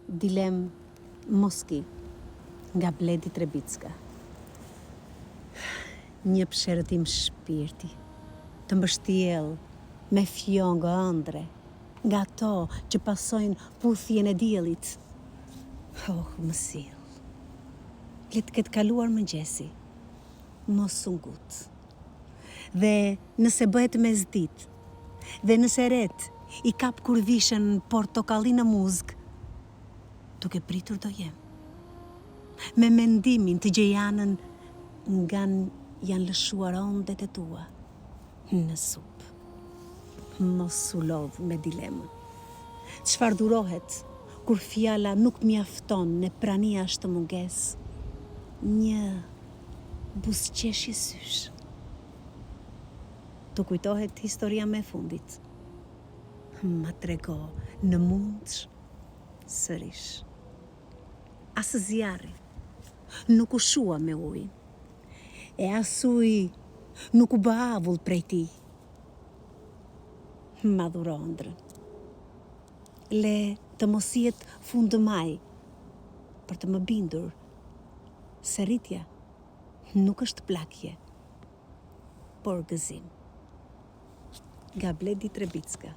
Dilem Moski nga Bledi Trebicka. Një pësherëtim shpirti, të mbështjell me fjongë ëndre, nga to që pasojnë puthjen e diellit. Oh, më sill. Le të ketë kaluar mëngjesi, mos u ngut. Dhe nëse bëhet mesditë, dhe nëse ret i kap kurvishën portokalli në muzg, duke pritur do jem. Me mendimin të gjejanën nga janë lëshuar ondet e tua në supë. Mos u lodh me dilemën. Çfarë durohet kur fjala nuk mjafton në prania është mungesë? Një buzëqeshje sysh. Të kujtohet historia me fundit. Ma trego në mundsh sërish. Asë zjarri nuk u shua me ujin, e as uji nuk u bë avull prej ti. Madhuro ëndrën. Le të mos jetë fundë maj për të më bindur se rritja nuk është plakje, por gëzim. Nga Bledi Trebicka.